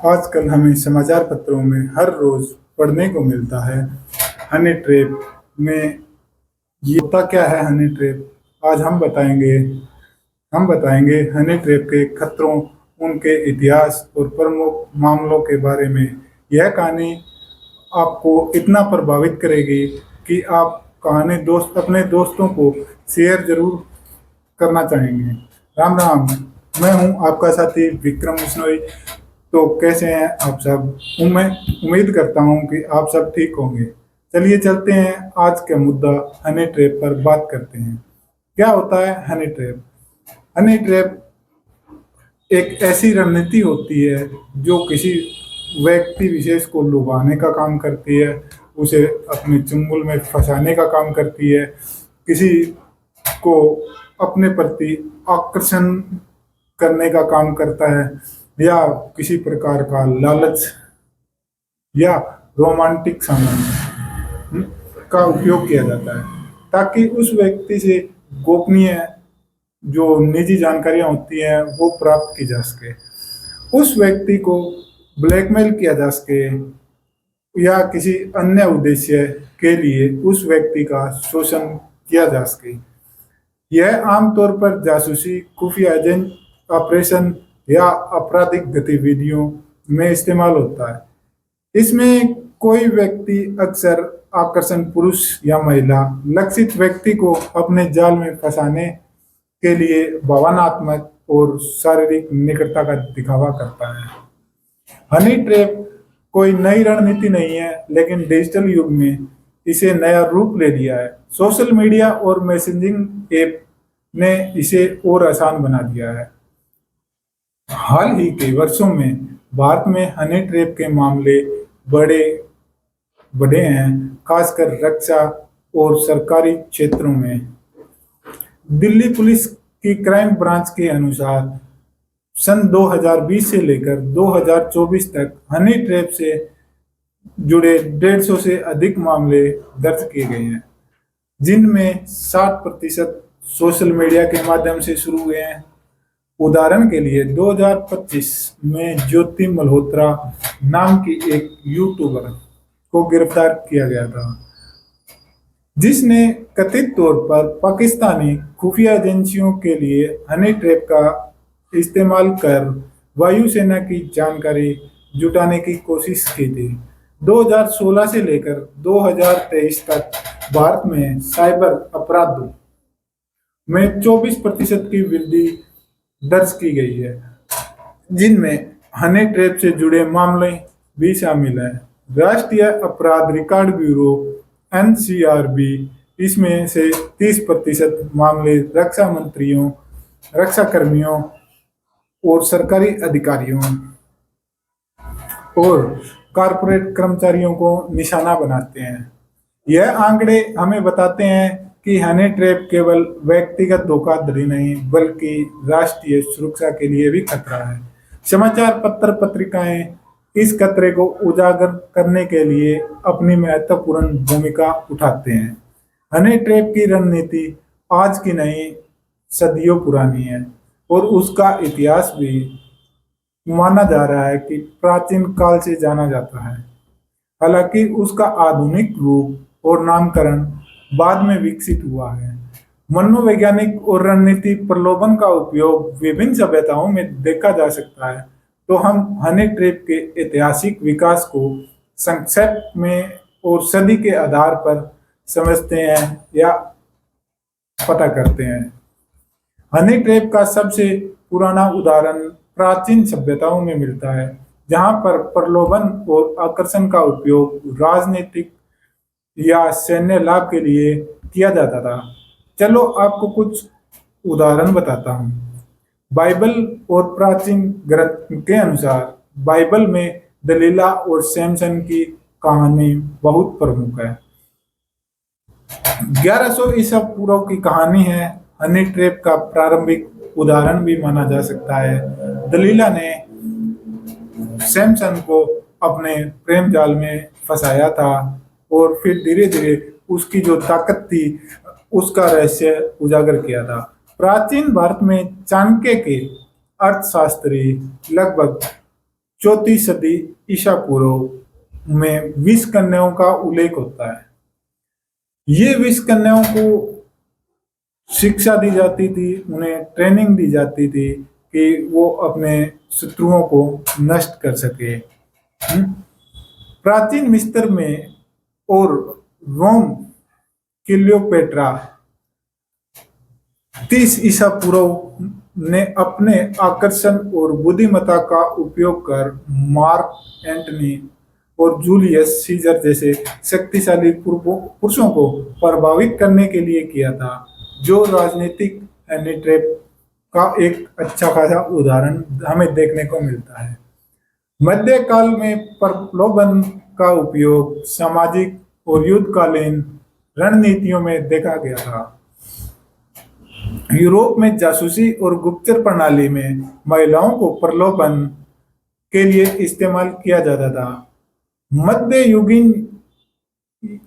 आजकल हमें समाचार पत्रों में हर रोज पढ़ने को मिलता है हनी ट्रैप में। ये होता क्या है हनी ट्रैप? आज हम बताएंगे हनी ट्रैप के खतरों, उनके इतिहास और प्रमुख मामलों के बारे में। यह कहानी आपको इतना प्रभावित करेगी कि आप कहानी अपने दोस्तों को शेयर जरूर करना चाहेंगे। राम राम, मैं हूं आपका साथी विक्रम बिश्नोई। तो कैसे हैं आप सब? मैं उम्मीद करता हूं कि आप सब ठीक होंगे। चलिए चलते हैं, आज का मुद्दा हनी ट्रैप पर बात करते हैं। क्या होता है हनी ट्रैप? हनी ट्रैप एक ऐसी रणनीति होती है जो किसी व्यक्ति विशेष को लुभाने का काम करती है, उसे अपने चुंगल में फंसाने का काम करती है, किसी को अपने प्रति आकर्षण करने का काम करता है, या किसी प्रकार का लालच या रोमांटिक सामान का उपयोग किया जाता है ताकि उस व्यक्ति से गोपनीय जो निजी जानकारियां होती हैं वो प्राप्त की जा सके, उस व्यक्ति को ब्लैकमेल किया जा सके, या किसी अन्य उद्देश्य के लिए उस व्यक्ति का शोषण किया जा सके। यह आमतौर पर जासूसी, खुफिया एजेंट ऑपरेशन या आपराधिक गतिविधियों में इस्तेमाल होता है। इसमें कोई व्यक्ति, अक्सर आकर्षण पुरुष या महिला, लक्षित व्यक्ति को अपने जाल में फंसाने के लिए भावनात्मक और शारीरिक निकटता का दिखावा करता है। हनी ट्रैप कोई नई रणनीति नहीं है, लेकिन डिजिटल युग में इसे नया रूप ले लिया है। सोशल मीडिया और मैसेजिंग ऐप ने इसे और आसान बना दिया है। हाल ही के वर्षों में भारत में हनी ट्रैप के मामले बड़े बढ़े हैं, खासकर रक्षा और सरकारी क्षेत्रों में। दिल्ली पुलिस की क्राइम ब्रांच के अनुसार सन 2020 से लेकर 2024 तक हनी ट्रैप से जुड़े 150 से अधिक मामले दर्ज किए गए हैं, जिनमें 60% सोशल मीडिया के माध्यम से शुरू हुए हैं। उदाहरण के लिए 2025 में ज्योति मल्होत्रा नाम की एक यूट्यूबर को गिरफ्तार किया गया था, जिसने कथित तौर पर पाकिस्तानी खुफिया एजेंसियों के लिए हनी ट्रैप का इस्तेमाल कर वायुसेना की जानकारी जुटाने की कोशिश की थी। 2016 से लेकर 2023 तक भारत में साइबर अपराधों में 24% की वृद्धि दर्ज की गई है, जिनमें हनी ट्रैप से जुड़े मामले भी शामिल हैं। राष्ट्रीय अपराध रिकॉर्ड ब्यूरो एनसीआरबी इसमें से 30% मामले रक्षा मंत्रियों, रक्षा कर्मियों और सरकारी अधिकारियों और कारपोरेट कर्मचारियों को निशाना बनाते हैं। यह आंकड़े हमें बताते हैं कि हनी ट्रैप केवल व्यक्तिगत धोखाधड़ी नहीं, बल्कि राष्ट्रीय सुरक्षा के लिए भी खतरा है। समाचार पत्र पत्रिकाएं इस खतरे को उजागर करने के लिए अपनी महत्वपूर्ण भूमिका उठाते हैं। हनी ट्रैप की रणनीति आज की नहीं, सदियों पुरानी है, और उसका इतिहास भी माना जा रहा है कि प्राचीन काल से जाना जाता है। हालांकि उसका आधुनिक रूप और नामकरण बाद में विकसित हुआ है। मनोवैज्ञानिक और रणनीति प्रलोभन का उपयोग विभिन्न सभ्यताओं में देखा जा सकता है। तो हम हनी ट्रैप के ऐतिहासिक विकास को संक्षेप में और सदी के आधार पर समझते हैं या पता करते हैं। हनी ट्रैप का सबसे पुराना उदाहरण प्राचीन सभ्यताओं में मिलता है, जहां पर प्रलोभन और आकर्षण का उपयोग राजनीतिक या सैन्य लाभ के लिए किया जाता था। चलो आपको कुछ उदाहरण बताता हूँ। बाइबल और प्राचीन ग्रंथ के अनुसार बाइबल में दलीला और सैमसन की कहानी बहुत प्रमुख है। 1100 ईसा पूर्व की कहानी है। हनी ट्रैप का प्रारंभिक उदाहरण भी माना जा सकता है। दलीला ने सैमसन को अपने प्रेम जाल में फंसाया था और फिर धीरे धीरे उसकी जो ताकत थी उसका रहस्य उजागर किया था। प्राचीन भारत में चाणक्य के अर्थशास्त्री लगभग चौथी सदी ईसा पूर्व में 20 कन्याओं का उल्लेख होता है। ये 20 कन्याओं को शिक्षा दी जाती थी, उन्हें ट्रेनिंग दी जाती थी कि वो अपने शत्रुओं को नष्ट कर सके। प्राचीन मिस्र में और रोम क्लियोपेट्रा 30 ईसा पूर्व ने अपने आकर्षण और बुद्धिमत्ता का उपयोग कर मार्क एंटनी और जूलियस सीजर जैसे शक्तिशाली पुरुषों को प्रभावित करने के लिए किया था, जो राजनीतिक हनी ट्रैप का एक अच्छा खासा उदाहरण हमें देखने को मिलता है। मध्यकाल में प्रलोभन का उपयोग सामाजिक और युद्धकालीन रणनीतियों में देखा गया था। यूरोप में जासूसी और गुप्तचर प्रणाली में महिलाओं को प्रलोभन के लिए इस्तेमाल किया जाता था। मध्ययुगीन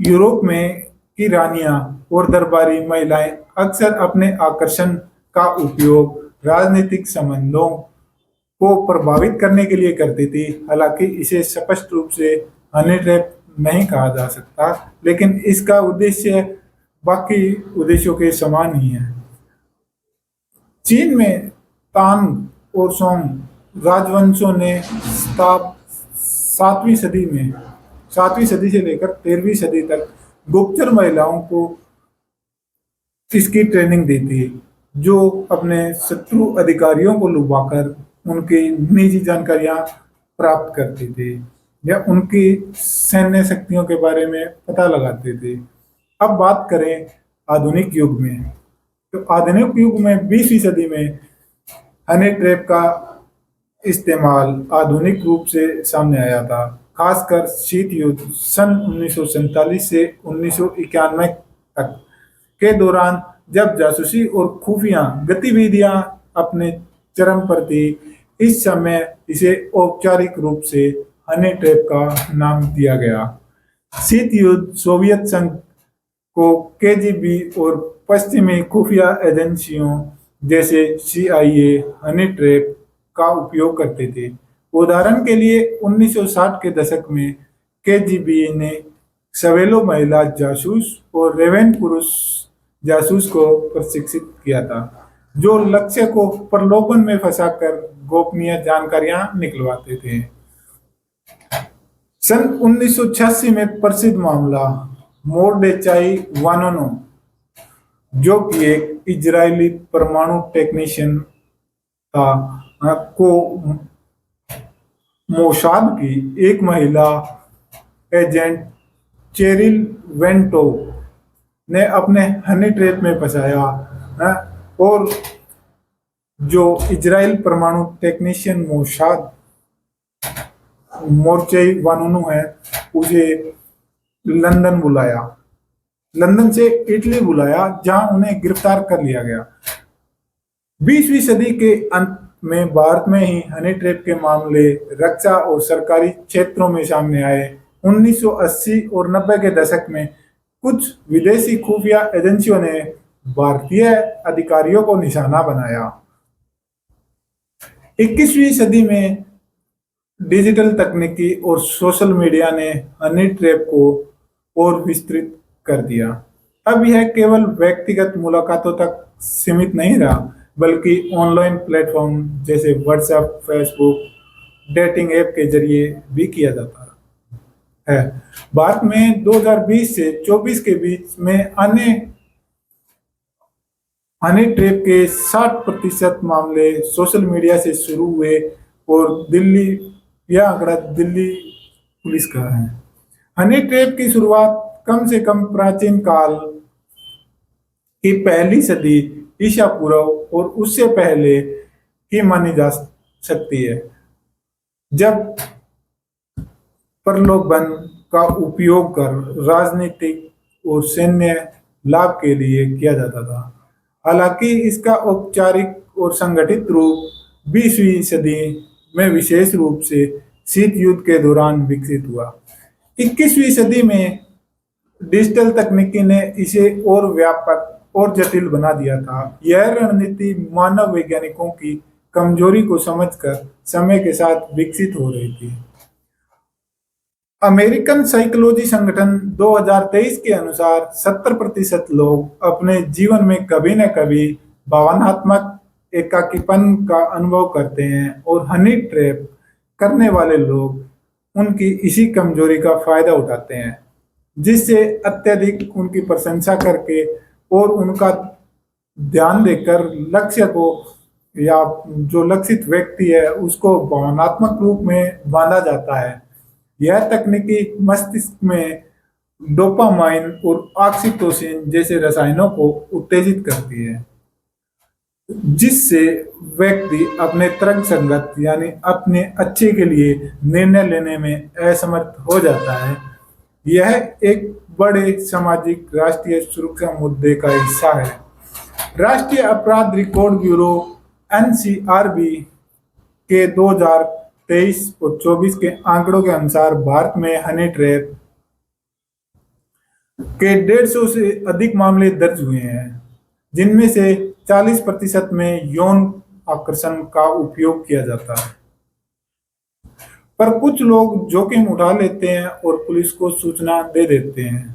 यूरोप में की रानियां और दरबारी महिलाएं अक्सर अपने आकर्षण का उपयोग राजनीतिक संबंधों को प्रभावित करने के लिए करती थी। हालांकि इसे स्पष्ट रूप से हनी ट्रैप नहीं कहा जा सकता, लेकिन इसका उद्देश्य बाकी उद्देश्यों के समान ही है। चीन में तांग और सोंग राजवंशों ने सातवीं सदी से लेकर 13वीं सदी तक गुप्तचर महिलाओं को इसकी ट्रेनिंग दी थी, जो अपने शत्रु अधिकारियों को लुभाकर उनकी निजी जानकारियां प्राप्त करती थी या उनकी सैन्य शक्तियों के बारे में पता लगाते थे। अब बात करें आधुनिक युग में, तो आधुनिक युग में 20वीं सदी में हनी ट्रैप का इस्तेमाल आधुनिक रूप से सामने आया था, खासकर शीत युद्ध सन 1947 से 1991 तक के दौरान, जब जासूसी और खुफिया गतिविधियां अपने चरम पर थी। इस समय इसे औपचारिक रूप से हनी ट्रैप का नाम दिया गया। शीत युद्ध सोवियत संघ को केजीबी और पश्चिमी खुफिया एजेंसियों जैसे CIA हनी ट्रैप का उपयोग करते थे। उदाहरण के लिए 1960 के दशक में केजीबी ने सवेलो महिला जासूस और रेवेन पुरुष जासूस को प्रशिक्षित किया था, जो लक्ष्य को प्रलोभन में फंसाकर गोपनीय जानकारियां निकलवाते थे। सन 1986 में प्रसिद्ध मामला मोर्डेचाई वानोनो, जो कि एक इजरायली परमाणु टेक्नीशियन था, को मोसाद की एक महिला एजेंट चेरिल वेंटो ने अपने हनी ट्रैप में फंसाया और जो इजराइल परमाणु टेक्नीशियन मोसाद मोर्चेई वानोनो है, उसे लंदन से इटली बुलाया, जहां उन्हें गिरफ्तार कर लिया गया। 20वीं सदी के अंत में भारत में ही हनी ट्रैप के मामले रक्षा और सरकारी क्षेत्रों में सामने आए। 1980 और 90 के दशक में कुछ विदेशी खुफिया एजेंसियों ने भारतीय अधिकारियों को निशाना बनाया। 21वीं सदी में डिजिटल तकनीकी और सोशल मीडिया ने हनी ट्रैप को और विस्तृत कर दिया। अब यह केवल व्यक्तिगत मुलाकातों तक सीमित नहीं रहा, बल्कि ऑनलाइन प्लेटफॉर्म जैसे व्हाट्सएप, फेसबुक, डेटिंग ऐप के जरिए भी किया जाता है। भारत में 2020 से 24 के बीच में हनी ट्रैप के 60% मामले सोशल मीडिया से शुरू हुए और यह आंकड़ा दिल्ली पुलिस का है। हनी ट्रैप की शुरुआत कम से कम प्राचीन काल की पहली सदी ईसा पूर्व और उससे पहले की मानी जा सकती है, जब प्रलोभन का उपयोग कर राजनीतिक और सैन्य लाभ के लिए किया जाता था। हालांकि इसका औपचारिक और संगठित रूप 20वीं सदी में विशेष रूप से शीत युद्ध के दौरान विकसित हुआ। 21वीं सदी में डिजिटल तकनीकी ने इसे और व्यापक और जटिल बना दिया था। यह रणनीति मानव वैज्ञानिकों की कमजोरी को समझकर समय के साथ विकसित हो रही थी। अमेरिकन साइकोलॉजी संगठन 2023 के अनुसार 70% लोग अपने जीवन में कभी न कभी भावनात्मक एकाकीपन का अनुभव करते हैं और हनी ट्रैप करने वाले लोग उनकी इसी कमजोरी का फायदा उठाते हैं, जिससे अत्यधिक उनकी प्रशंसा करके और उनका ध्यान देकर लक्ष्य को या जो लक्षित व्यक्ति है उसको भावनात्मक रूप में बांधा जाता है। यह तकनीकी मस्तिष्क में डोपामाइन और ऑक्सीटोसिन जैसे रसायनों को उत्तेजित करती है, जिससे व्यक्ति अपने तर्क संगत यानी अपने अच्छे के लिए निर्णय लेने में असमर्थ हो जाता है। यह एक बड़े सामाजिक राष्ट्रीय सुरक्षा मुद्दे का हिस्सा है। राष्ट्रीय अपराध रिकॉर्ड ब्यूरो एनसीआरबी के 2023 और 24 के आंकड़ों के अनुसार भारत में हनी ट्रैप के 150 से अधिक मामले दर्ज हुए हैं, जिनमें से 40% में यौन आकर्षण का उपयोग किया जाता है। पर कुछ लोग जोखिम उठा लेते हैं और पुलिस को सूचना दे देते हैं,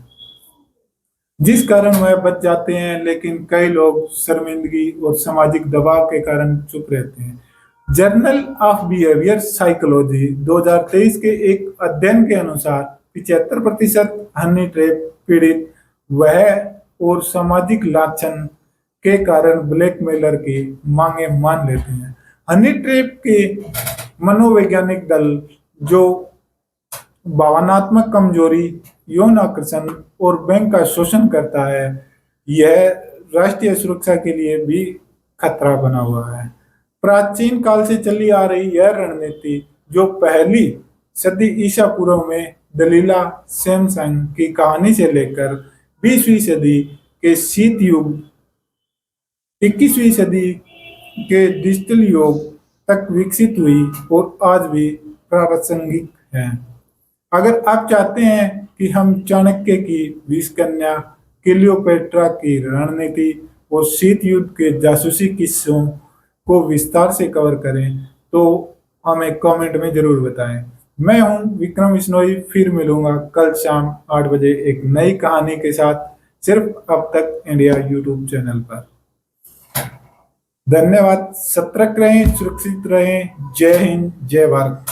जिस कारण वह बच जाते हैं, लेकिन कई लोग शर्मिंदगी और सामाजिक दबाव के कारण चुप रहते हैं। जर्नल ऑफ बिहेवियर साइकोलॉजी 2023 के एक अध्ययन के अनुसार 75% हनी ट्रैप पीड़ित वह और सामाजिक लांछन के कारण ब्लैकमेलर की मांगे मान लेते हैं। हनी ट्रैप के मनोवैज्ञानिक दल जो भावनात्मक कमजोरी, यौन आकर्षण और बैंक का शोषण करता है, यह राष्ट्रीय सुरक्षा के लिए भी खतरा बना हुआ है। प्राचीन काल से चली आ रही यह रणनीति जो पहली सदी ईसा पूर्व में दलीला सैमसंग की कहानी से लेकर 20वीं सदी के शीत युग, 21वीं सदी के डिजिटल युग तक विकसित हुई और आज भी प्रासंगिक है। अगर आप चाहते हैं कि हम चाणक्य की विषकन्या, क्लियोपेट्रा की रणनीति और शीत युद्ध के जासूसी किस्सों को विस्तार से कवर करें तो हमें कमेंट में जरूर बताएं। मैं हूं विक्रम बिश्नोई, फिर मिलूंगा कल शाम 8 बजे एक नई कहानी के साथ, सिर्फ अब तक इंडिया यूट्यूब चैनल पर। धन्यवाद। सतर्क रहें, सुरक्षित रहें। जय हिंद, जय भारत।